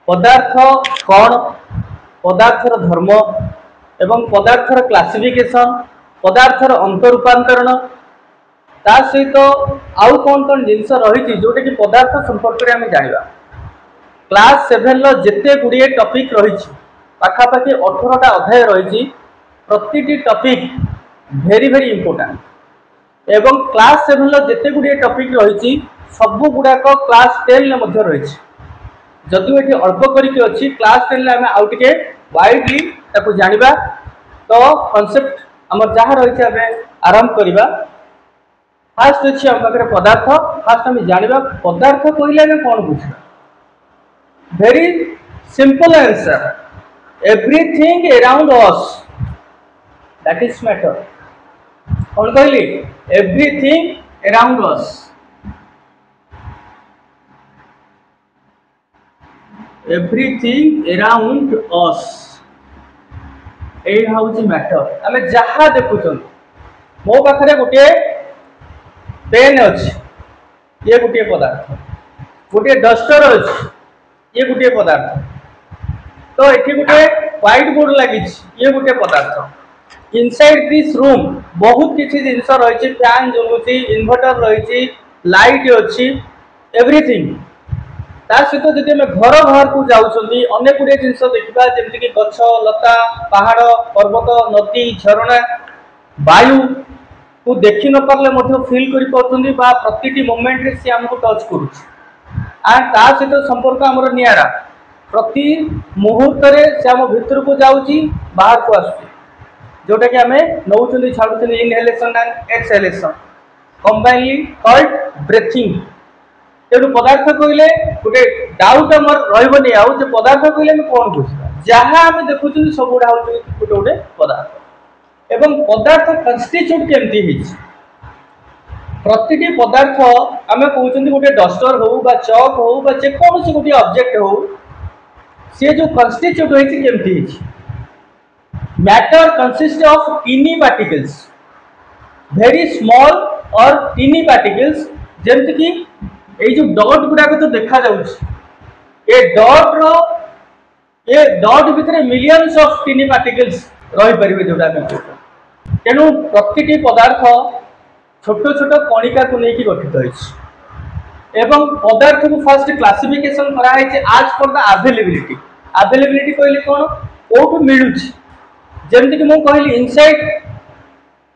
पदार्थ कौन, पदार्थर धर्म एवं पदार्थर क्लासिफिकेशन, पदार्थर अंतरूपांतरण ता सहित आउ कौन कौन जिनस रही जोटा कि पदार्थ संपर्क में आम जाना। क्लास 7 जिते गुड़िए टपिक रही पाखापाखि 18टा अध्याय रही, प्रति टपिक भेरी भेरी इंपोर्टाट एवं क्लास 7 जिते गुड़िए टपिक रही सबू गुड़ाक क्लास 10 रही। जदि ये अल्प करके अच्छी क्लास 10 आम आउ टे वाइडली जाना तो कॉन्सेप्ट आम जहाँ रही आम आरंभ करवा। फास्ट अच्छी आम पाखे पदार्थ। फास्ट आम जाना पदार्थ कहले आम कौन बुझा। Very simple answer, everything around us that is matter. कौन कहली? Everything around us. Everything around us यही हूँ मैटर। आम जहाँ देखुं मो पाखे गोटे पेन अच्छी ये गोटे पदार्थ, गोटे डस्टर अच्छी ये गोटे पदार्थ, तो ये गोटे व्हाइट बोर्ड लगी ये गोटे पदार्थ। इनसाइड दिस रूम बहुत किसी जिनस रही, फैन जलुची, इन्वर्टर रही, लाइट अच्छी, एवरीथिंग। ता सहित जब आम घर बाहर को जाऊँगी अनेक गुड़े जिनस देखा जमीक गछ लता पहाड़ पर्वत नदी झरणा वायु को देखी न पारे फिल कर प्रति मोमेंट सी आमको टच करुच्ची। एंड ता सहित संपर्क आमर निरा प्रति मुहूर्त से आम भितर को जाऊँगी बाहर को आसुची जोटा कि आम नौ छाड़ू inhalation and exhalation combinely called breathing. तेणु पदार्थ कहले गोटे डाउट आम रही आउ पदार्थ कहले आम कौन बुझा। जहाँ आम देखुं सब गुड़ा हूँ गोटे गोटे पदार्थ एवं पदार्थ कन्स्टिट्यूट केमती प्रति पदार्थ आम कहते गोटे डस्टर हो चक हो जेकोसी गोटे ऑब्जेक्ट हो सी जो कन्स्टिट्यूट होती केमती matter consist of tiny particles, very small और टीनी पार्टिकल्स। जमती कि ये जो डॉट गुड़ाक तो देखा ये डॉट भितर मिलियंस ऑफ टीनी पार्टिकल्स रही पारे जोटा तेणु प्रति पदार्थ छोट छोट कणिका को लेकिन गठित होती पदार्थ को फास्ट क्लासिफिकेशन कराई आज पर द अवेलेबिलिटी। अवेलेबिलिटी कहले कौन कौटू मिलूँ जमती कि मुझे कहली इनसाइड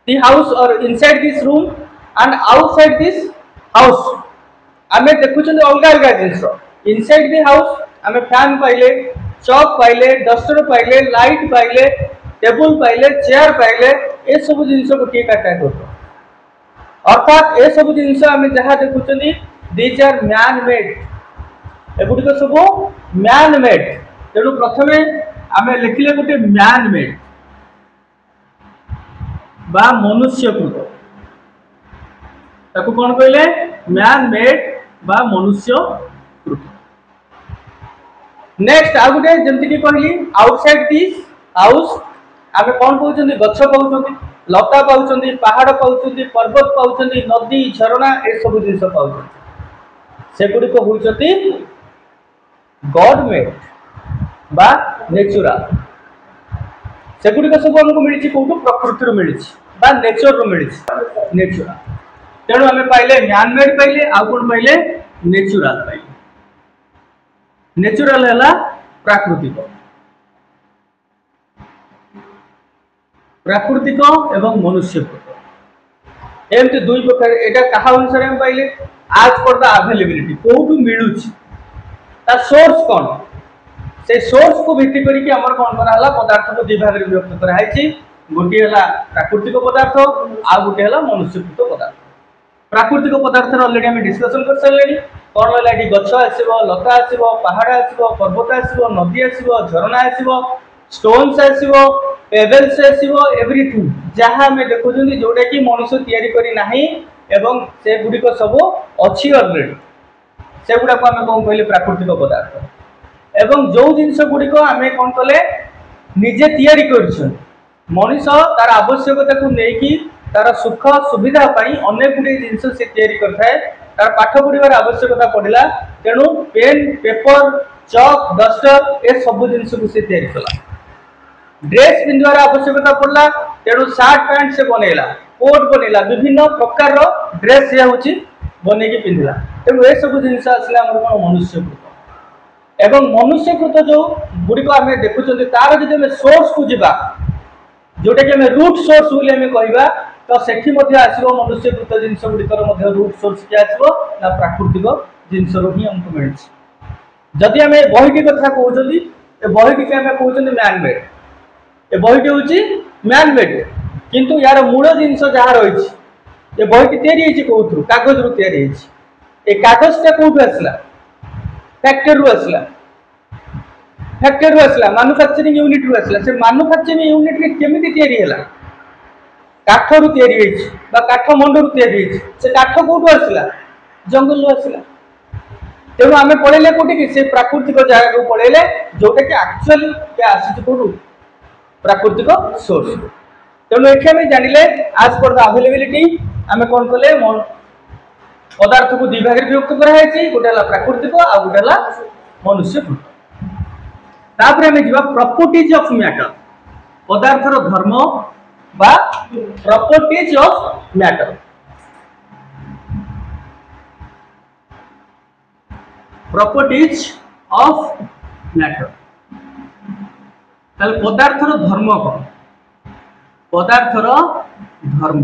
दि हाउस और inside this room and outside this house आम देखुं अलग अलग जिनस। इनसाइड दि हाउस आम फैन पाइले, चक पाइले, डस्टर पाइले, लाइट पाइले, टेबुल पाइले, चेयर पाइले, ये सब जिनस गोटे कैटेगोरी। अर्थात ये सब जिनस आम जहाँ देखुं दीज आर मैन मेड, एगुड़िक सब मैन मेड। तेणु प्रथम आम लिखिले गोटे मैन मेड बा मनुष्यकृत ताकू कौन कहले मैन मेड बा मनुष्यकृत। नेक्स्ट आ गए जमती कि कहली आउटसाइड दिस हाउस आम कौन पाँच गछ पाँच लता पाँच पहाड़ पाँच पर्वत पाँच नदी झरणा ये सब जिन पाँच सेगुड़िक होती गॉड मेड बा नेचुरल। सेगुड़िक सब आमको मिली कौटू प्रकृति मिली बा नेचर रू मिली नेचुरल। तेणु आम पाइले मैन मेड पाइले आउ कौन पाइले नेचुरल पाइले। नेचुरल है प्राकृतिक, प्राकृतिक एवं मनुष्यकृत एमती दुई प्रकार। एटा कहा अनुसार हम पाइले आज पर द अवेलेबिलिटी कौटू मिलूँ सोर्स कौन से सोर्स को भित्ति करके आमर कौन करा पदार्थ को दुई भाग में विभक्त कराई। गोटे है प्राकृतिक पदार्थ आ गोटे है मनुष्यकृत पदार्थ। प्राकृतिक पदार्थ अलरेडी आम डिस्कसन कर सारे कौन रहा ये गछ आसो लता आसो पहाड़ आसो पर्वत आसो नदी आसो झरणा आसो स्टोन्स आसो पेबल्स आसो एवरीथिंग जहाँ आम देखुं जोटा कि मनुष्य तैयारी करना एवं से गुड़िक सब अच्छी अलरेडी से गुड़ाक आम कौन कहले प्राकृतिक पदार्थ। एवं जो जिनस गुड़िक आम कौन कले निजे तैयारी कर मनीष तार आवश्यकता को लेकिन तार सुख सुविधा अनेक गुड़े जिनस से तैयारी करता है। तार पाठ पढ़ार आवश्यकता पड़ा तेणु पेन पेपर चक डस्टर ए सब जिनस को से तैयारी कला ड्रेस पिंधार आवश्यकता पड़ला तेणु सार्ट पैंट से बनैला कोट बनैला विभिन्न प्रकार ड्रेस से हूँ बनई पिंधला तेणु ए सब जिन आसला मनुष्यकृत एवं मनुष्यकृत जो गुड़िक आम देखुं तार जो सोर्स को जीवा जोटा कि रूट सोर्स बोली कहवा तो सेठी आसो मनुष्यकृत जिनस गुड़िकर रूट सोर्स किए आसो ना प्राकृतिक जिनस ही हमको मिली जदि आम बहीटी कथा कहते बहीटी आम कहते मैन मेड ए बहीटी हूँ मैन मेड किंतु यार मूल जिनस जहाँ रही ये बहीटी तैयारी कौन कागज रु तैयारी ये कागजटा कौटू आसला फैक्ट्री आसला मैन्युफैक्चरिंग यूनिट रु आसला से मैन्युफैक्चरिंग यूनिट रे केमिति तैयारी हैला काठ रु तैयारी होइछि बा काठ मंड रु तैयारी होइछि से काठ कौटू आसला जंगल रु आसला तेणु आम पढ़ेले कौटी कि से प्राकृतिक जगह को पढ़ेले जोटा कि एक्चुअली आसी कौटू प्राकृतिक सोर्स तेणु ये आम जानिले आज पर द अवेलेबिलिटी आम कौन कले पदार्थ को दुई भाग विभक्त कराई गोटे प्राकृतिक आ गोटे मनुष्यकृत तापर आम जा प्रॉपर्टीज ऑफ मैटर पदार्थर धर्म बा properties of matter properties of matter पदार्थर धर्म कौन पदार्थर धर्म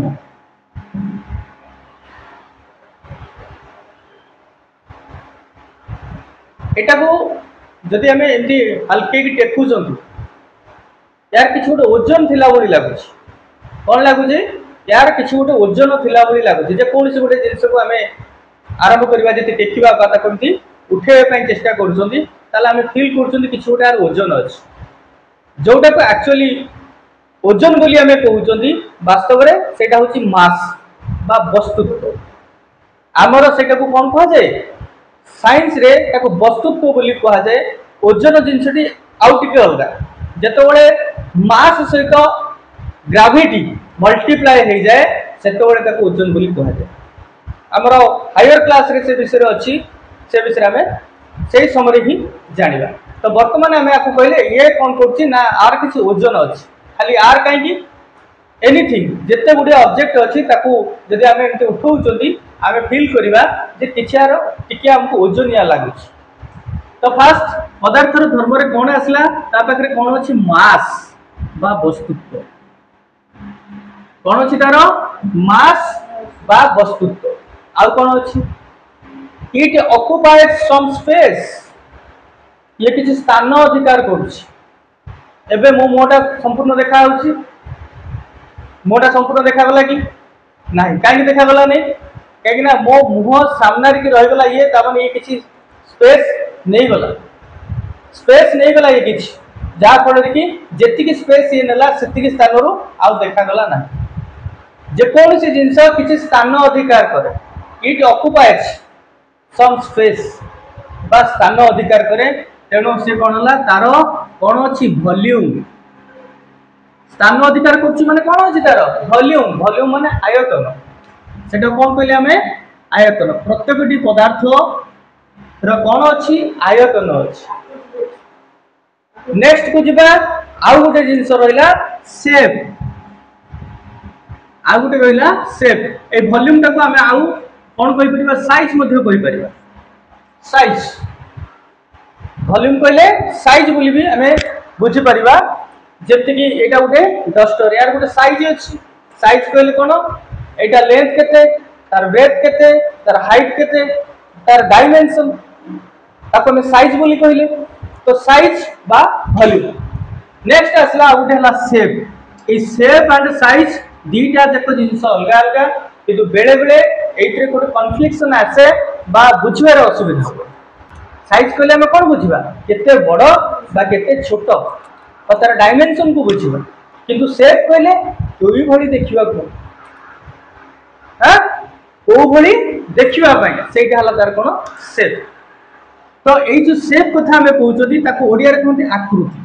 एटा को जदि आम एमती हल्के टेकुचु यार कि गोटे ओजन थिला बोली लगुच कौन लगुच यार कि गोटे ओजन थिला बोली लगुच जे कौन से गोटे जिनस को आम आरंभ करवा जति टेकिबा कथा कमती उठेबा चेष्टा करें फिल कर गोटे ओजन अच्छे जोटा को एक्चुअली ओजन बोली आम कहते वास्तव में सेटा हूँ मास बा वस्तुत्व आमर सेटा को कौन कह जाए साइंस रे ताको वस्तुत्व बोली कह जाए ओजन जिनसटी आउ टिके अलग जेतबेले मास सहित ग्राविटी मल्टीप्लाई हो जाए सेतबेले ताको ओजन बोली कह जाए आमर हायर क्लास रे से विषय अच्छी से विषय आम से समय ही जानिबा तो वर्तमान आम आपको कहले ये कौन कर आर किसी ओजन अच्छी खाली आर कहीं एनीथिंग जिते गुड़े ऑब्जेक्ट अच्छी जदि आम एमती उठाऊँ आम फिल करवा किछार टिके आमको ओजनिया लगुच तो फास्ट पदार्थर धर्म रे कौन आसला ता पाखरे कौन अच्छी मास बा वस्तुत्व कौन अच्छी तार मास बा वस्तुत्व आउ कौन अच्छी इट ऑक्युपाइज सम स्पेस ये किसी स्थान अधिकार करुच्ची मो मुहटा संपूर्ण देखा मुहटा संपूर्ण देखागला कि ना कहीं देखागला नहीं कहीं मो मुह सामने की रहीगला ये ताମାନେ ये किसी स्पेस नहीं गला ये किसी जहाँ फल कि जी स्पेस ये नेला से स्थान रू आउ देखागला ना जेकोसी जिनस किसी स्थान अधिकार करे इट ऑक्युपाइज सम स्पेस बा स्थान अधिकार करे तेणु से कौन है तार कौन अच्छी वॉल्यूम स्थान अधिकार कर कौन अच्छी तार वॉल्यूम वॉल्यूम माने आयतन से कौन कहले आम आयतन प्रत्येक पदार्थ कौन अच्छी आयतन अच्छी नेक्स्ट को जीवा आउ गोटे जिनस रहा शेप आउ गोटे रहा शेप ए वॉल्यूम टाको आम आउ कौन कह साइज कह साइज वॉल्यूम कहले साइज बोली भी आम बुझीपर जमीक यहाँ गोटे डस्टर यार गोटे साइज अच्छी साइज कहले कौन एटा लेंथ केते तार ब्रेथ केते तार हाइट केते तार डायमेंशन ताको में साइज बोली कहले तो साइज बा वॉल्यूम नेक्स्ट आसला गोटे हला शेप ए शेप एंड साइज दीटा जक जिनस अलग अलग किंतु बेले बेले एइत्रे गोटे कन्फ्लिक्शन आसे बा बुझिबार असुविधा साइज कहले आम कौन बुझा केते बड़ बा केते छोट और तार डायमेंशन को बुझा किंतु शेप कहले कोई भली देखा कौ भली देखापी से तार कौन शेप तो ये जो शेप कथा आम कहते ओडिया कहते आकृति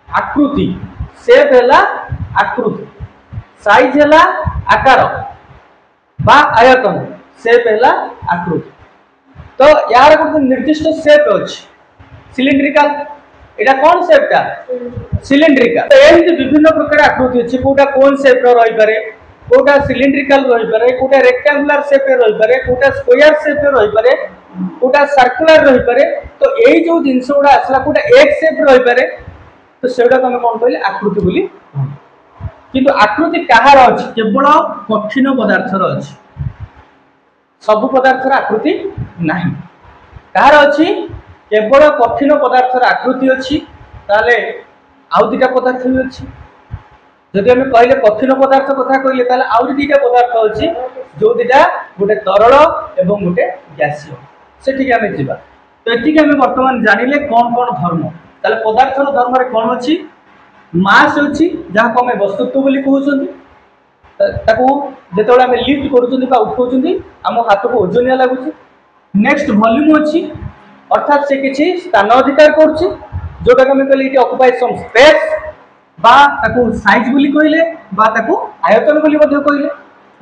आकृति शेप है आकृति साइज है आकार बा आयतन शेप है आकृति तो यार गोटे निर्दिष्ट सेप अच्छी सिलिंड्रिकल एटा कौन सेपटा सिलिंड्रिकल तो एमती विभिन्न प्रकार आकृति अच्छी कोटा कौन सेप रही पारे कोटा सिलिंड्रिकल रही पारे कोटा रेक्टेंगुलर सेप रही पारे कोटा स्क्वायर सेप रही पारे कोटा सर्कुलर रही पारे तो यही जो जिनस गुड़ा आसला कोटा एक सेप रही पारे तो सेटा आम कौन कहले आकृति बोली किंतु आकृति कहार अच्छी केवल कठिन पदार्थर अच्छी सब पदार्थर आकृति नहीं कहार अच्छी केवल कठिन पदार्थर आकृति अच्छी ताले आउ दुटा पदार्थ भी अच्छी जदि आम कहले कठिन पदार्थ कथा कहले ताले आउ दुटा पदार्थ अच्छी जो दुटा गोटे तरल एवं गोटे गैसीय सेठी आम जीवा तो ये आम बर्तमान जानिले कौन कौन धर्म ताले पदार्थर धर्म रे कौन अच्छी मास अच्छी जहाँ को आम वस्तुत्व बोली कहते ताकू जिते आम लिफ्ट करूँ उठाऊँ आम हाथ को ओजनिया लगुच नेक्स्ट वॉल्यूम अच्छी अर्थात से किसी स्थान अधिकार करुच्ची जोटा आम कहले ये ऑक्युपाइज सम स्पेस बा ताकू साइज बोली कहले बा ताकू आयतन बोली कहले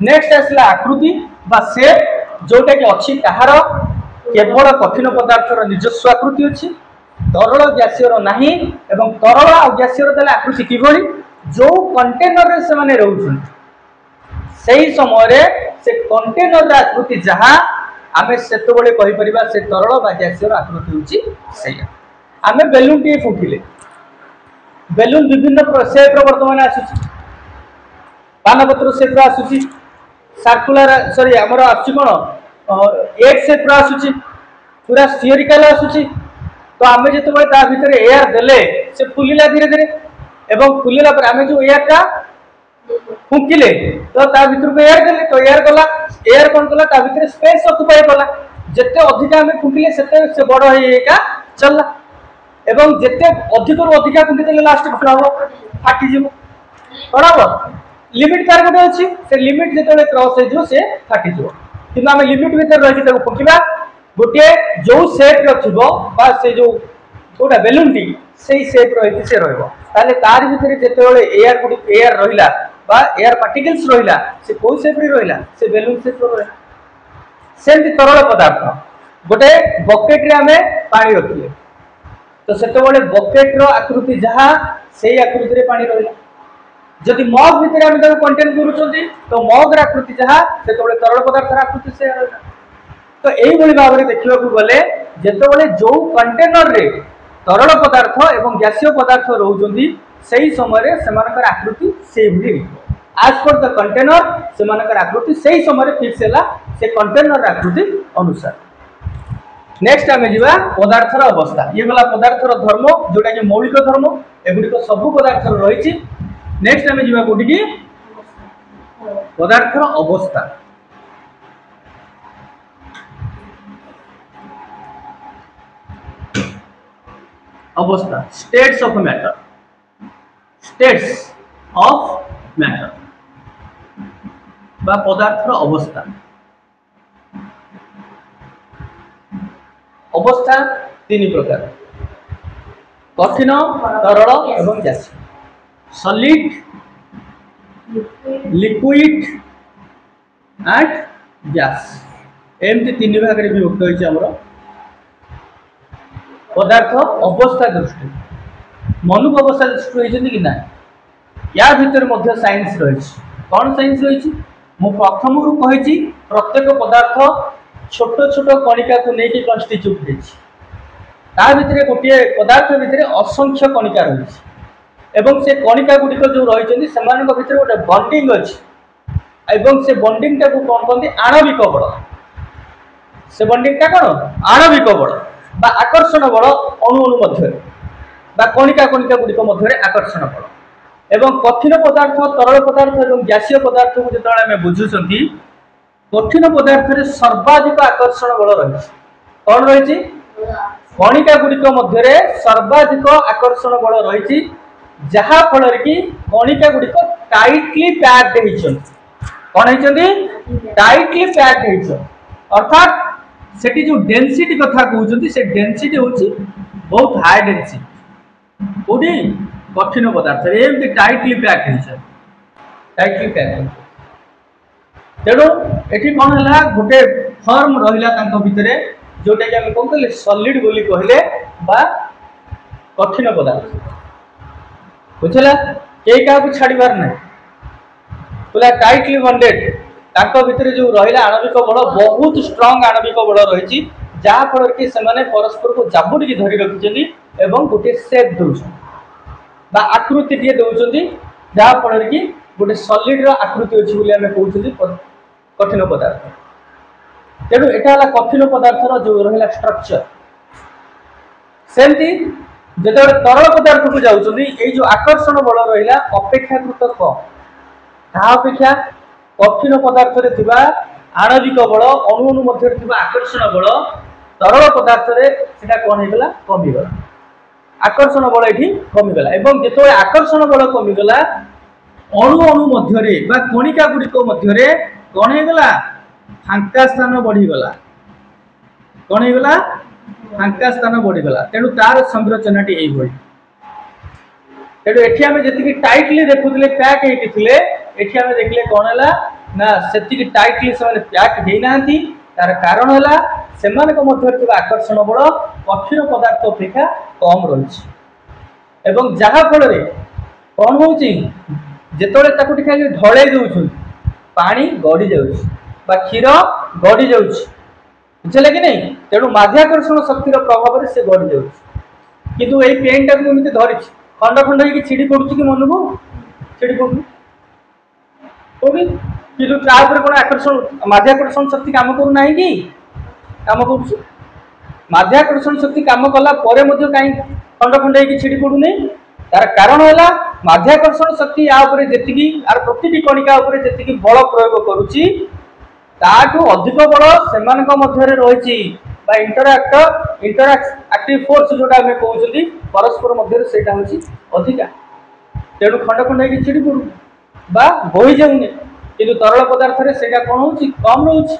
नेक्स्ट आसला आकृति बा शेप जोटा कि अच्छी कहार केवल कठिन पदार्थर निजस्व आकृति अच्छी तरल गैसीय नहीं एवं तरल और गैसीय आकृति किभली जो कंटेनर रे से माने रहउछन सही समय से कंटेनर आकृति जहाँ आम से कही परिबा से तरल बा गैसीय आकृति होची सही आम बेलून टी फुटिले बेलून विभिन्न शेप वर्तमान आसुची पानपत्र शेप आसुची सर्कुलर सॉरी हमर आसुची कोन एक शेप आसुची पूरा स्फीयरिकल आसुची तो आम जो भीतर एयर देले से फुलिला धीरे धीरे एवं फुलिला पर आम जो एयर का फुंकिले तो ता भीतर को एयर देले तो एयर गला एयर कौन कला ता भीतर स्पेस ऑक्युपाई कला जिते अधिक आम फुंकिले से बड़ होइका चलला एवं जिते अधिक रु अधिक फुंकी देले लास्ट कौन हम फाटी जीवो कौन हम लिमिट तार गोटे अच्छी से लिमिट जिते क्रॉस हो से फाटी जीवो कि आम लिमिट भीतर रही फुंकिबा गोटे जो सेप रखिबो बा से जो गोटा बेलून टी सेही सेप रही से रहइबो ताले तार भीतर जेतेबेले एयर गुडी एयर रहिला बा एयर पार्टिकल्स रहिला से कोई सेप रे रहिला से बेलून सेप रे रहिला सेमति तरल पदार्थ गोटे बकेट रे हमें पानी रखिले तो सेतेबेले बकेट रो आकृति जहा सेही आकृति रे पानी रहिला जदि मग भीतर हम ताको कंटेन करूछंती तो मग रा आकृति जहा सेतेबेले तरल पदार्थ रा आकृति से रहिला तो यही भाव में देखा गले जिते जो कंटेनर रे तरल पदार्थ एवं गैसीय पदार्थ रोचंती सही समय से आकृति से आज पर द कंटेनर से आकृति सही समय फिक्स है से कंटेनर आकृति अनुसार नेक्स्ट आम जा पदार्थर अवस्था ये गला पदार्थर धर्म जोटा कि मौलिक धर्म एगुड़िक सब पदार्थ रही नेक्स्ट आम जा कौटी की पदार्थर अवस्था अवस्था states of matter states of matter बा पदार्थर अवस्था अवस्था तीन प्रकार कठिन तरल एवं गैसीय सॉलिड लिक्विड एंड गैस एमती तीन भाग में विभक्त होइछ हमरो पदार्थ अवस्था दृष्टि मनुष्य अवस्था दृष्टि होती कि ना या भीतर मध्य साइंस रही कौन साइंस रही मु प्रथम रु कही प्रत्येक पदार्थ छोट छोट कणिका को लेकिन कन्स्टिट्यूट होती गोटे पदार्थ भितर असंख्य कणिका रही से कणिका गुड़िक जो रही भीतर गोटे बंडिंग अच्छी से बंडिंग टाक कौन कहते आणविक बल से बंडिंग टा कौन आणविक बल बा आकर्षण बल अणु अणु मध्य बा कणिका कणिका गुड़िक मध्य आकर्षण बल एवं कठिन पदार्थ तरल पदार्थ और गैसीय पदार्थ को जो आम बुझुंट कठिन पदार्थ में सर्वाधिक आकर्षण बल रही कौन रही कणिका गुड़िक मध्य सर्वाधिक आकर्षण बल रही जहा फल कि कणिका गुड़िक टाइटली पैक्ड कौन टाइटली पैक्ड अर्थात सेठी जो डेंसिटी कथा कहते से डेंसिटी होची बहुत हाई डेंसिटी कोडी कठिन पदार्थ एमती टाइटली पैक्ड टाइटली पैक्ड तेणु एठी कौन है गोटे फर्म रहिला तांको भितरे जोटा कि आम कौन कहले सॉलिड बोली कहले बा कठिन पदार्थ बुझला कई क्या छाड़बार ना पूरा टाइटली बंडेड ताको भितर जो रहिला आणविक बल बहुत स्ट्रांग आणविक बल रही जहाँ फल कि से परस्पर को जाबुड़ी धरी रखिंट एवं गोटे सेप दौरान बा आकृति टे दौरान जहाँ फल कि गोटे सॉलिड आकृति अच्छी बोली आम कहते कठिन पदार्थ तेणु यहाँ कठिन पदार्थर जो रहा स्ट्रक्चर सेमती जो तरल पदार्थ को जाऊँगी ये जो आकर्षण बल रहा अपेक्षाकृत कम तापेक्षा कठिन पदार्थ आणविक बल अणु मध्य आकर्षण बल तरल पदार्थ कौन होगा कमिगला आकर्षण बल ये कमिगला एवं जो आकर्षण बल कमिगला अणु मध्य कणिका गुड़िक मध्य कौन होगा फांका स्थान बढ़ीगला कौन होगा फांका स्थान बढ़ीगला तेणु तार संरचनाटी यही तेणु एठी आम जी टाइटली देखुले पैक होती आम देखले कौन है ना से टाइटली से पैक होना तार कारण है से आकर्षण बल कठिन पदार्थ अपेक्षा कम रही जहाँ फल कौन हो जिते खाली ढले दौर पानी गड़ी जा क्षीर गड़ी जा बुझे कि नहीं तेणु माध्याकर्षण शक्तिर प्रभाव से गड़ी जा किंतु ये पेन टाक धरी खंड खंड हो छिड़ी पड़ू कि मन को छिड़ी पड़ू कौन कि कौन आकर्षण माध्याकर्षण शक्ति कम करना कि कम कर माध्याकर्षण शक्ति कम कला कहीं खंड खंड हो छिड़ी पड़ूनी तार कारण है माध्याकर्षण शक्ति जी आर प्रति कणिका जी बल प्रयोग करुच्ची ताठू अधिक बल से रही इंटरएक्टिव फोर्स जोटा आम कहते परस्पर मध्य से अधिका तेणु खंड खंड हो छिड़ी पड़ू बा बोही जाऊनी कि तरल पदार्थ से कौन हो कम रोच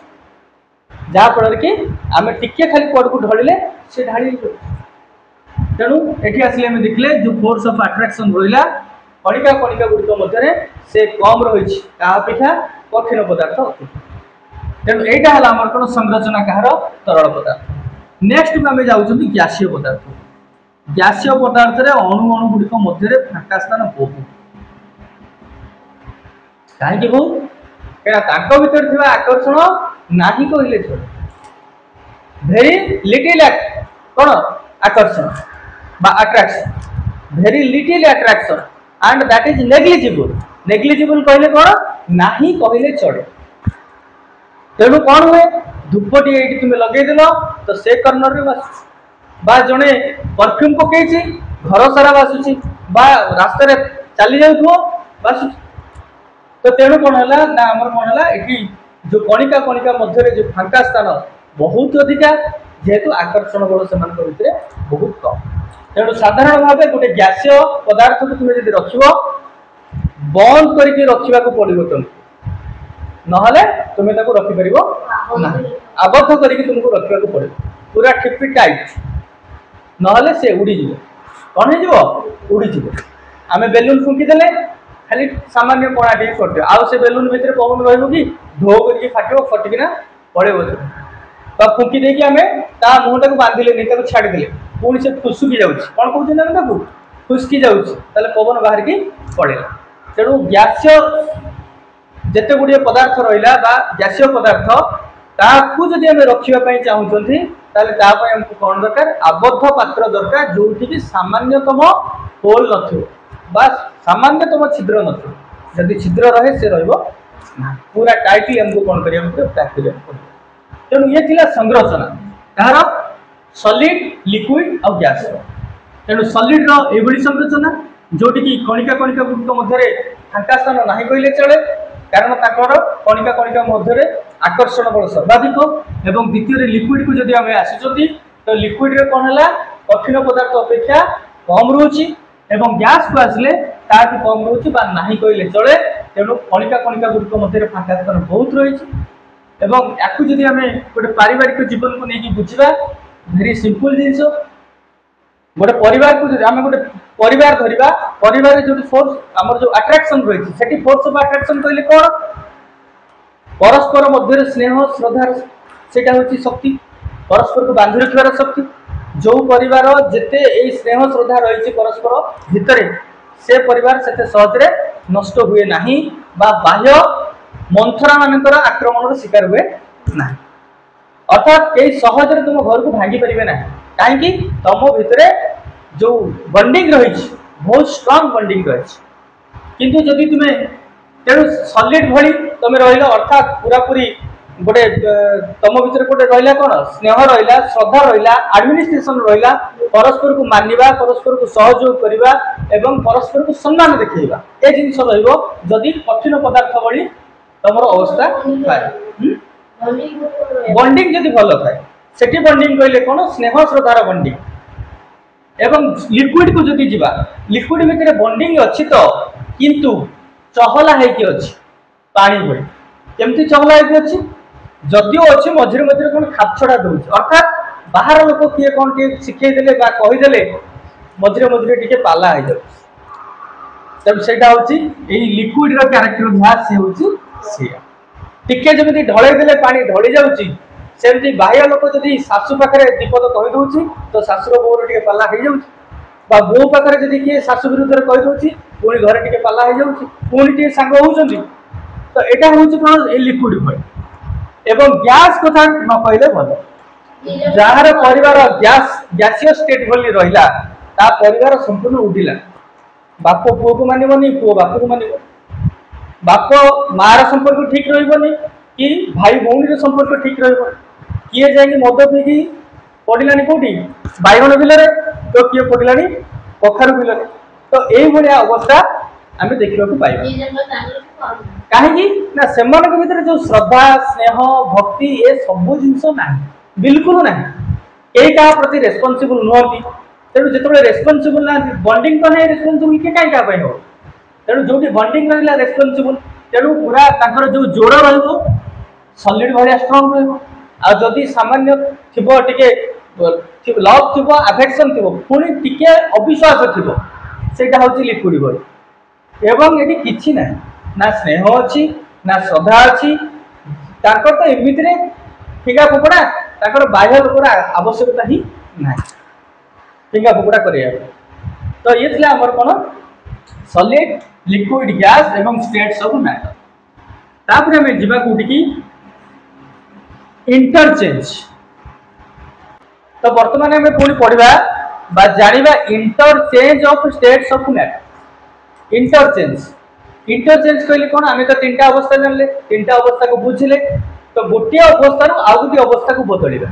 जहाँ फल कि आम टिके खाली कड़ को ढलिले से ढाड़ी तेणु ये आसिले आम देखले जो फोर्स ऑफ अट्रैक्शन रहा कणिका कणिका गुड़िक मध्य से कम रही अपेक्षा कठिन पदार्थ अपेक्षा तेणु यहाँ है आम कौन संरचना कहार तरल पदार्थ नेक्स्ट को आम जाऊँ गैसीय पदार्थ गैसीय पदार्थ अणु गुड़िक मध्य फांका स्थान बहुत कहीं बहुत भर आकर्षण ना कहले भेरी लिटिल कौन आकर्षण attraction very little attraction and that is negligible negligible कहले कौन ना कहले चले तेणु कौन हुए धूपटी ये तुम लगेदेल तो से कर्नर रे बा जड़े परफ्यूम पकई घर सारा बासुची रास्तार चली जाऊ बासु तो तेणु कौन है ना आमर कौन है ये जो कणिका कणिका मध्य जो फांका स्थान बहुत अधिका जेहेतु आकर्षण बल से बहुत कम तेणु साधारण भाव गोटे गैसीय पदार्थ को तुम जब रख बंद करके रखा पड़ो तुमको नहले तुम्हें रखिपर ना आबद्ध करके तुमको रखा पड़ो पूरा ठिपी टाइट नहले से उड़ीज कौन हो उड़ीज आम बेलून फुंकीदे खाली सामान्य कणा टे कर आउ से बेलून भितर पवन रही ढो करके फाटो फटिकिना पड़े फुंकी देकी आम ता मुहटा को बांधिले छाड़दे पुणी से फुसुकी जाऊँ कौन कहते फुसकी जाऊँगी पवन बाहर की पड़ेगा तेणु गैसीय जिते गुड़िए पदार्थ रहा गैसीय पदार्थ ताकू जदि आम रखापी चाहूँगी आमको कौन दरकार आबद्ध पात्र दरकार जो सामान्यतम होल न सामान्यतम छिद्र न जदि छिद्र रहे से पूरा टाइटली आमको कौन करा तेणु ये थिला संरचना कहार सॉलिड लिक्विड और गैस तेणु सॉलिड री संरचना जोटि कि कणिका कणिका गुड़िक मध्य फांका स्थान ना कहले चले कारण ताकर कणिका कणिका मध्य आकर्षण बल सर्वाधिक एवं द्वितीय लिक्विड को जब आम आसी तो लिक्विड रे कौन है कठिन पदार्थ अपेक्षा कम रोची एवं गैस को आसिले ताकि कम रोची ना कहले चले तेणु कणिका कणिका गुड़िक मध्य फांका स्थान बहुत रही एवं याकू जदि आम गोटे पारिवारिक जीवन को लेकिन बुझा भेरी सिंपल जिनस गोटे परिवार को आम गोटे परिवार धरिबा परिवार जो फोर्स आम जो अट्रैक्शन रही है फोर्स ऑफ अट्रैक्शन कहले कौन परस्पर मध्य स्नेह श्रद्धा से शक्ति परस्पर को बांधि रखिबार शक्ति। जो परिवार जेते एई स्नेह श्रद्धा रही परस्पर भितर से परिवार सेते सहजरे नष्ट हुए नाही बा बाह्य मंथरा मानकर आक्रमण शिकार हुए ना। अर्थात कई सहजरे तुम घर को भांगी पारे ना कहीं तुम भितर जो बंडिंग रही बहुत स्ट्रांग बंडिंग रही किंतु जदि तुम्हें तेणु सॉलिड भली तुम रहिला अर्थात पूरा पूरी गोटे तुम भीतर गोटे रहा कौन स्नेह रहा श्रद्धा रहा एडमिनिस्ट्रेशन रहा परस्पर को मानिबा परस्पर को सहयोग करवा एवं परस्पर को सम्मान देखा ए जिन रही कठिन पदार्थ भली तुम अवस्था थाए बंडिंग जदि भल थाए सेठी बंडिंग कहले कौन स्नेह श्रद्धार बंडिंग एवं लिक्विड को जदि जीवा लिक्विड भितर बंडिंग अच्छी तो किंतु चहला होगी अच्छी पानी भली केमती चहला होगी अच्छी जदिओ अच्छी मझे मझे कौन खापछड़ा दूसरी अर्थात बाहर लोक किए कौन शिखेदेले कहीदेले मझे मझे टे पाला हो जाए लिक्विड क्यारेक्टर ध्यास टिके जमी ढल देले पानी ढली जाऊँगी सेमती बाह्य लोक जदि शाशु पाखे विपद कहीदे तो शाशुर बोर टे पाला हो जाऊँगी बो पाखे जदि किए शाशु विरुद्ध में कहीदे पुणी घर टे पाला हो जाऊँगी पुणी टे सांग होती तो यहाँ हूँ कौन लिक्विड भय एवं गैस कथा न कहले भल जार परिवार गैसीय स्टेट भली रहा ता परिवार संपूर्ण उडिला बाप पुओ को मानवनी पुओ बाप को मान बाप मार संपर्क ठीक रही कि भाई भौणी संपर्क ठीक किए जाए मद पीकी पड़ानी कौटी बैगण बिलरे तो किए पड़ानी कखारु बिलरे तो यही अवस्था आम देखा पाइबा कहीं से भीतर जो श्रद्धा स्नेह भक्ति ये सब जिनस ना बिल्कुल ना कई क्या प्रति रेस्पॉन्सिबल नुहति तेणु जो रेस्पॉन्सिबल ना बंडिंग तो नहीं रेस्पॉन्सिबल किए कहीं क्या हो तेणु जो बंडिंग रहा रेस्पॉन्सिबल तेणु पूरा जो जोड़ रॉलिड भाया स्ट्रंग रही सामान्य थी लव थी अफेक्शन थी पुणी टिके अविश्वास थी से लिक्विड भली एवं ये किसी ना ना स्नेह अच्छी ना श्रद्धा अच्छी तो एमती फिंगा फुकड़ा बाह्य लोकर आवश्यकता ही ना फिंगा फुकड़ा कर तो ये थे आमर कौन सॉलिड लिक्विड गैस एवं स्टेट्स ऑफ मैटर तापर आम जीवा कौटी इंटरचेंज तो बर्तमान आम पुणी पढ़ा जाना interchange of states of matter interchange कहले कौन आम तो तीन अवस्था जानले तीन अवस्था को बुझिले तो गोटे अवस्था आउ गोटे अवस्था को बदलवा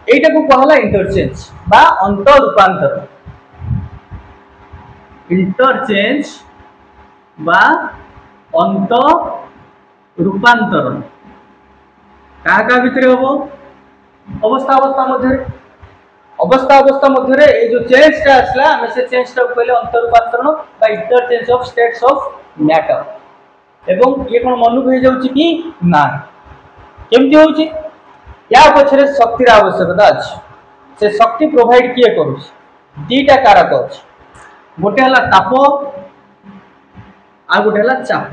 यहीटा को कहला इंटरचेंज बा अंत रूपांतर इंटरचेंज बा अंत रूपांतरण क्या भितर हम अवस्था मध्य जो चेंज टा आसला आम से चेंज टा कहले अंत रूपांतरण बा interchange of states of matter एवं ये कौन मन को हो जाऊँ कि ना केमती हूँ या पछरे शक्तिर आवश्यकता अच्छी से शक्ति प्रोवाइड किए करुँ दीटा कारक अच्छे गोटे है ताप आ गोटे है चाप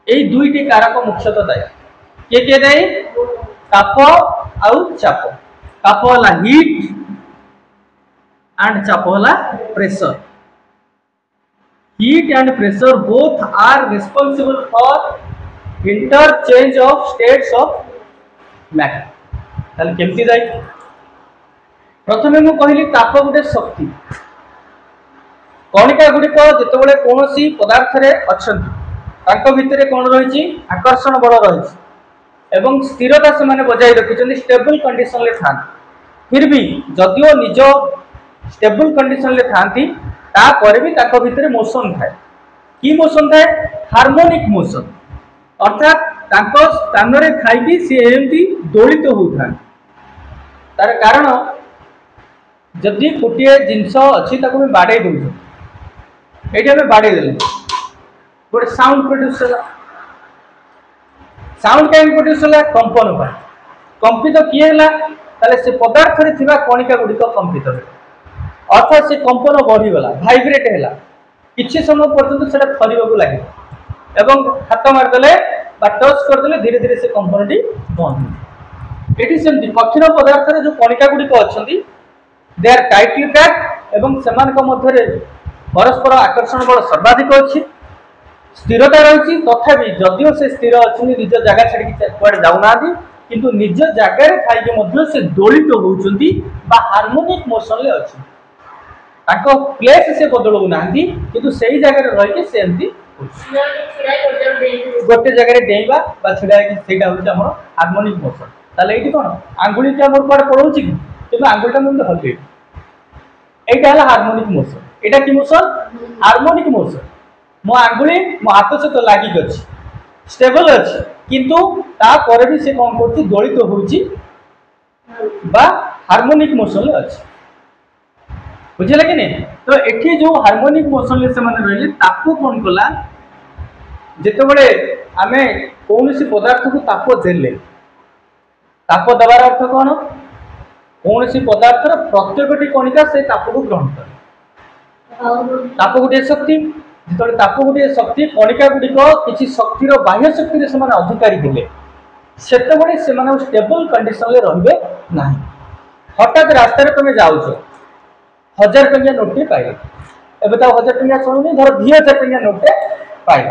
यही दुईटी कारक मुख्यतः दायी किए दायी ताप आउ चाप ताप है हीट एंड चाप है pressure heat and pressure both are responsible for interchange of states of matter ताले केमती जाई प्रथमे मु कहली ताप गुटे शक्ति कणिका गुड़िक जितेबाला कौन पदार्थ रे अछंती तांको भितरे कौन रही आकर्षण बल रही एवं स्थिरता से माने बजाय रखिछन्ति स्टेबल कंडीशन ले था फिर भी जदिओ निज स्टेबल कंडीशन ले थांती तापर भी ताको भितरे मोशन थाए कि मोशन थाए हार्मोनिक मोशन अर्थात ताको स्थान रे खाइकी से एमती दोलित होता तार कारण जदि गोटे जिनस अच्छी ताको भी बाड़े दउछ एटा में बाड़े देले गोटे साउंड प्रोड्यूस होला साउंड कैन प्रोड्यूस होला कंपन पर कंपित किए होला ताले से पदार्थ रे थिबा कणिका गुडी को कंपित होला अर्थात से कंपन बढ़ीगला भाइब्रेट है किसी समय पर्यटन से थरक लगे एवं हाथ मारिदे टच करदे धीरे धीरे से कंपन टी बंद एटी सेमती कठिन पदार्थ जो कणिका गुड़िक अच्छा दे आर टाइटली पैक्ड एवं सेमानक मध्य परस्पर आकर्षण बल सर्वाधिक अच्छी स्थिरता रही तथापि जदिव से स्थिर अच्छी निज जगह छाड़ी कुआडे जाऊना किंतु निज जगार थी से दोलित होती हार्मोनिक मोशन ले अच्छी प्लेस से बदलू ना किंतु सही जगह रही से एमती गोटे जगह डेइबा छिड़ा हूँ हार्मोनिक मोशन ताले ये कौन आंगुली मोर कुआडे पड़ोच कि आंगुलटा मुझे हल्ले यहाँ है हार्मोनिक मोशन यहाँ कि मोशन हार्मोनिक मोशन मो आंगुली मो हाथ सहित लगिक अच्छी स्टेबल अच्छी किंतु तापर भी से कौन कर दोलित होची हार्मोनिक मोशन अच्छी बुझे कि नहीं। तो एठी जो हार्मोनिक मोशन ले से माने रहिले ताप कौन कला जेतेबेले आमे कौन पदार्थ को ताप देले ताप देवार अर्थ कौन कौन पदार्थर प्रत्येकटी कणिका से ताप को ग्रहण करे ताप गोटे शक्ति जो ताप गोटे शक्ति कणिका गुड़िक किसी शक्तिर बाह्य शक्ति से अधिकारी थे से स्टेबल कंडीशन रे ना हठात रास्तार तुम जाऊ 1000 टंकिया नोटे पाइल एबे तो 1000 टंकिया चलुनी धर 2000 टंकिया नोटे पाइल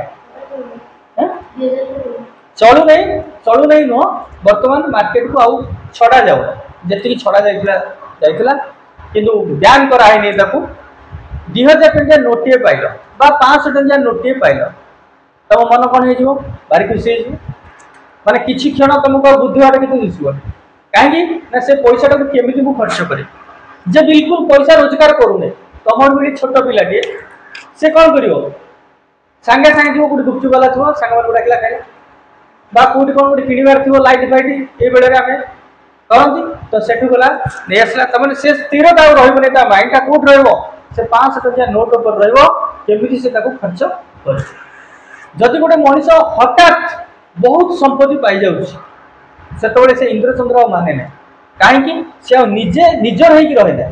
चलू नहीं नुह बर्तमान मार्केट को आउ छड़ा जाऊ जी छड़ा जाइला किंतु ब्यान कराई नहीं 2000 टंकिया नोटे पाइल 500 टंकिया नोटे पाइल तुम मन कौन हो भारी खुशी माने किसी क्षण तुमको बुद्धि बाटे कितने दिशो कहीं से पैसा टाक केमी खर्च करे जे बिल्कुल पैसा रोजगार करूने तुम भी छोट पिलाटे से कौन कर सांगे सांगे थी गोटे गुपचुप वाला थो सांग डाकिला खाए कौटी कौन गोटे किणवार थी लाइट फाइट ये बेले आम करती तो सेठू गला नहीं आसला तमें से स्थिरता रही माइंडा कौट रे 500 टंकिया नोट उपर रमी से खर्च कर जदि गोटे मनीष हठात बहुत संपत्ति पाई जाते से इंद्रचंद्र माने ना कहीं से निजे निजर हो रही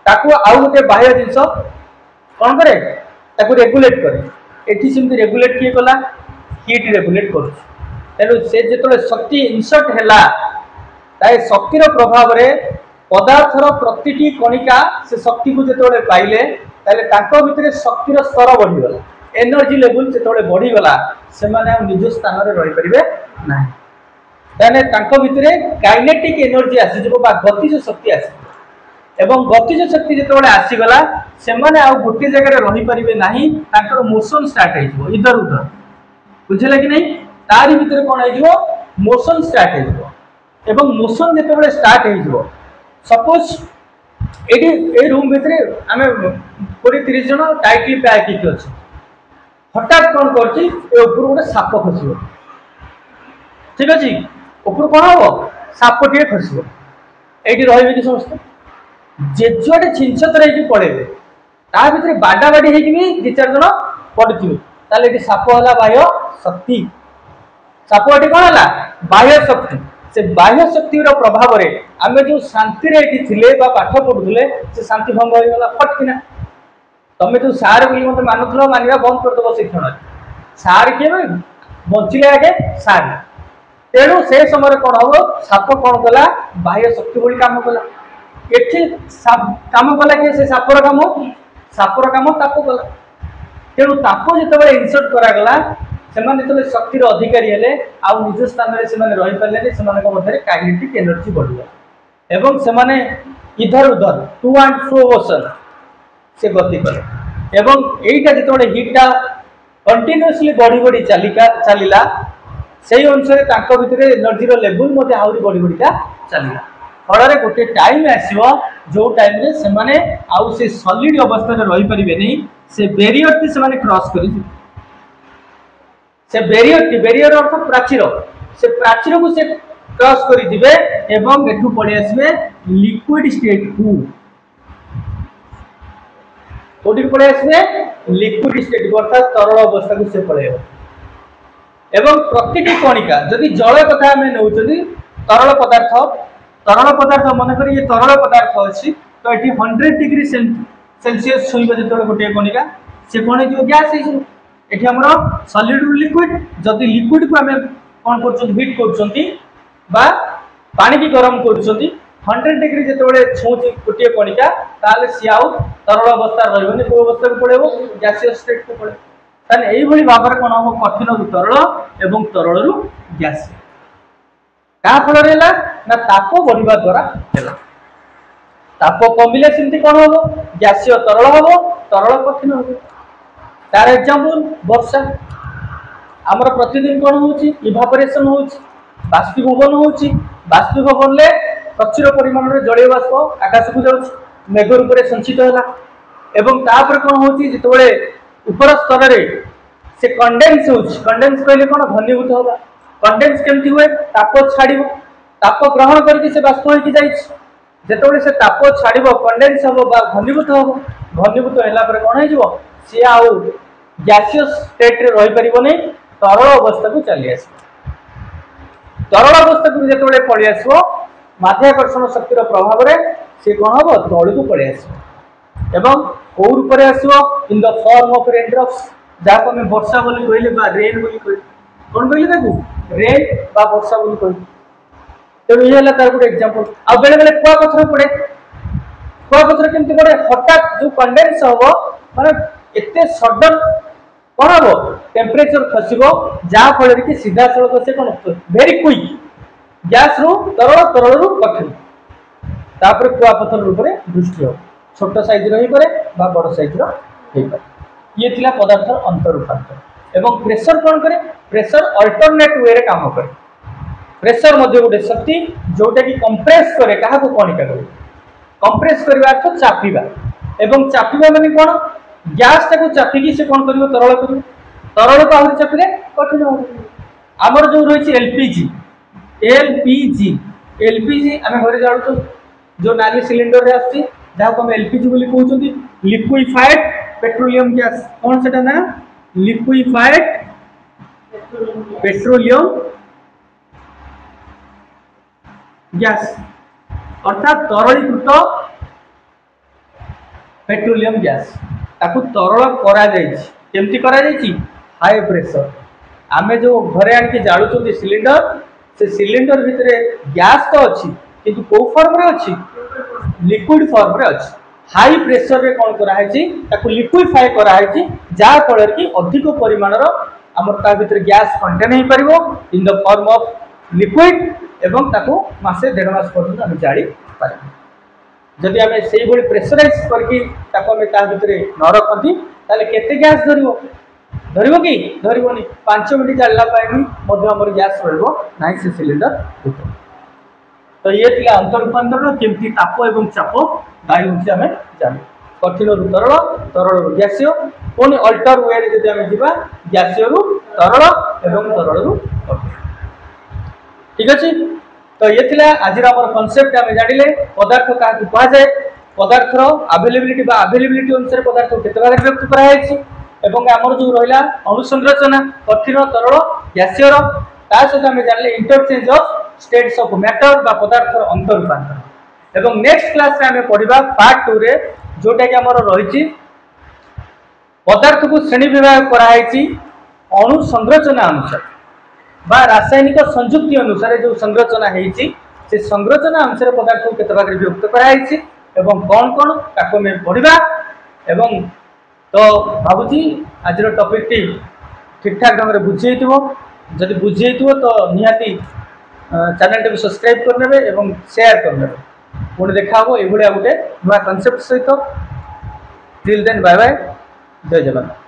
आउ गोटे बाह्य जिनस कौन करे रेगुलेट करे एटी सेमती रेगुलेट किए कला हीट रेगुलेट कर तेणु से जो शक्ति इनसर्ट है शक्तिर प्रभाव में पदार्थर प्रतिटी कणिका से शक्ति को जो पाइले भितर शक्तिर स्तर बढ़ीगला एनर्जी लेवल जो बढ़ीगला से निज स्थान में रही पारे ना भितर काइनेटिक एनर्जी आसीज गतिज शक्ति आस गतिज शक्ति जो आसीगला से गोटे जगह रही पारे ना मोशन स्टार्ट हो इधर उधर बुझे कि नहीं तारी भितर कौन हो मोशन स्टार्ट हो मोशन जो स्टार्ट हो सपोज ये रूम भितर आम 20-30 जन टाइटली पैक अच्छे हठात कौन कर गोटे साप खस ठीक अच्छे ऊपर कौन हम साप टे खस ये रही समस्त जेजुआटे छिंछतर पड़े ता भर बाडाबाड़ी होगी 2-4 जन पड़े ये साप है बाह्य शक्ति साप ये कौन है बाह्य शक्ति से बाह्य शक्तिर प्रभाव में आम जो शांति थे पाठ पढ़ुले से शांति भंग होगा फटकिना तुम जो सार बोली मत मानुल मानवा बंद करदेव से क्षण सार किए बंचिले आगे सार तेणु से समय कौन हम साप कौन कला बाह्य शक्ति भाई कम कला ये कम कला कि से सापर कम ताप कला तेणु ताप जो इनसर्ट करागला से शक्तिर अधिकारी हेले आउ निज स्थान में से रही पारे से काइनेटिक एनर्जी बढ़िया एवं से इधर उधर टू एंड फ्रो मोशन से गति कले एवं यहीटा जो हिटा कंटिन्यूअसली बढ़ी बढ़ी चलला से अनुसार भितर एनर्जी लेवल आहरी बढ़ी बढ़ीका चलला फल गोटे टाइम आसो जो टाइम से आउ से सॉलिड अवस्था रही पारे नहीं से बेरियर टी से क्रॉस कर से बेरियर अर्थ प्राचीर से प्राचीर को से क्रॉस करेंगे एवं एठू पड़े आसवे लिक्विड स्टेट को कौटी पड़े आसवे लिक्विड स्टेट को अर्थात तरल अवस्था को से पड़े एवं प्रतिटी कणिका जदि जल कथा आम नौ तरल पदार्थ मन कर ये तरल पदार्थ अच्छी तो ये 100 डिग्री सेल्सियस छुईब जो गोटे कणिका से कौन हो गैस ये आम सॉलिड लिक्विड जदि लिक्विड को आम कौन कर हिट कर पानी की गरम करुँच 100 डिग्री जिते छुँच गोटे कणिका ताले सी आउ तरल अवस्था रही कौ अवस्था को पड़े गैसीय स्टेट को पड़े यही भाव में कौन हम कठिन रु तरल एवं तरल रु गैसीय क्या फल ना ताप बढ़िया द्वारा ताप कमिले सेमती कौन हम गैसीय तरल हम तरल कठिन हम तार एग्जांपल वर्षा आमर प्रतिदिन कौन हो इभापोरेशन हो बाष्पीभवन हो बाष्पीभवन में प्रचुर परिमाण में जलीय बाष्प आकाश को जाऊँ मेघ रूप में संचित है कौन हो जिते ऊपर स्तर से कंडेन्स कंडेन्स कहले कौन घनीभूत होगा कंडेन्स केमती हुए ताप छाड़ ताप ग्रहण करके बाष्प होते से ताप छाड़ कंडेन्स हम घनीभूत हम घनीभूत है कौन हो सी आउ गैसीय स्टेट रे रही पारिबो नहीं तरल अवस्था को चली आस तरल अवस्था को जो पलि आस माध्याकर्षण शक्तिर प्रभाव में सी कौन हम तल को पलि आस कौ रूप में आसो इन द फॉर्म ऑफ रेनड्रॉप्स जहाँ आम वर्षा बोली कहले बा रेन बोली कहले कौन कहले रेन बा वर्षा बोली कहले तेणु ये तार गोटे एग्जांपल आ बेले बेले कुआपथर पड़े कुआपथर केमती पड़े हठात जो कंडेन्स हम माने एते सडन कौन हम टेम्परेचर खसब जहाँफल कि सीधा सड़क से कौन वेरी क्विक गैस रु तरल तरल रु कठिन तापर कुआपथर रूप में दृष्टि हो छोट साइज रही पारे बा बड़ साइज रही ये थिला पदार्थ अंतर रूपांतर एवं प्रेशर कौन करे प्रेशर अल्टरनेट वे रे काम करे प्रेशर मध्य गोटे शक्ति जोटा कि कंप्रेस करे क्या कणिका करे कंप्रेस करने अर्थ चापिबा एवं चापिबा माने कौन गैस टाक चापिकी से कौन कर तरल कर तरल को आहरी चापिले कठिन आमर जो रही एलपीजी एलपीजी एलपीजी आम घर जाणु जो नाली सिलिंडर रे आसी जहाँ को एलपीजी बोली कहते लिक्विफाइड पेट्रोलियम गैस कौन से ना लिक्विफाइड पेट्रोलियम गैस अर्थात तरलीकृत पेट्रोलियम गैस ताकू तरल करा केमती करा हाई प्रेशर आमे जो घरे आनिक जालुं सिलिंडर से सिलिंडर भितर गैस तो अच्छी किंतु कौ फॉर्म रे अच्छी लिक्विड फॉर्म रे अच्छी हाई प्रेशर रे कौन कराई लिक्विफाई कराई जहाँफल कि अधिक परिमाण आमर ता भितर गैस कंटेन हो पारिबो in the form of liquid एवं ताकू मासे 1.5 मास पर्यंत आम जाड़ी पार जदि आम से प्रेसराइज करके भितर न रखती केते गैस धरब कि धरबनी 5 मिनट चलना गैस रहा से सिलिंडर भीतर तो ये थिला अंतर रूपांतर केमती ताप एवं चाप दायी होची आम जान कठिन रु तरल तरल रु गैसीय पुणी अल्टर वे जदि आम जीवा गैसीय रु तरल एवं तरल रु कठिन ठीक अच्छे तो ये थिला आज कनसेप्ट आम जानिले पदार्थ क्या कह जाए पदार्थर अवेलेबिलिटी अवेलेबिलिटी अनुसार पदार्थ को केते भाग व्यक्त कराई एवं आमर जो रहा अनुसंरचना कठिन तरल गैसीयर ता सहित आम जानिले interchange of states of matter बा पदार्थर अंतर रूपांतर एवं नेक्स्ट क्लास रे आम पढ़िबा पार्ट 2 रे जोटा कि आमर रही पदार्थ को श्रेणी विभाग कराई अणुसंरचना अनुसार बा रासायनिक संयुक्ति अनुसार जो संरचना है से संरचना अनुसार पदार्थ को केते भाग विभक्त कराई एवं कौन कौन ताको में पढ़िबा एवं तो भावुची आज टॉपिक टी ठीक ठाक ढंग से बुझे जदि बुझे तो निहाती चैनल टी सब्सक्राइब करने एवं शेयर करने पुणी देखा ये गोटे नुआ कनसेप्ट सहित टिल देन बाय बाय जय जगन्नाथ।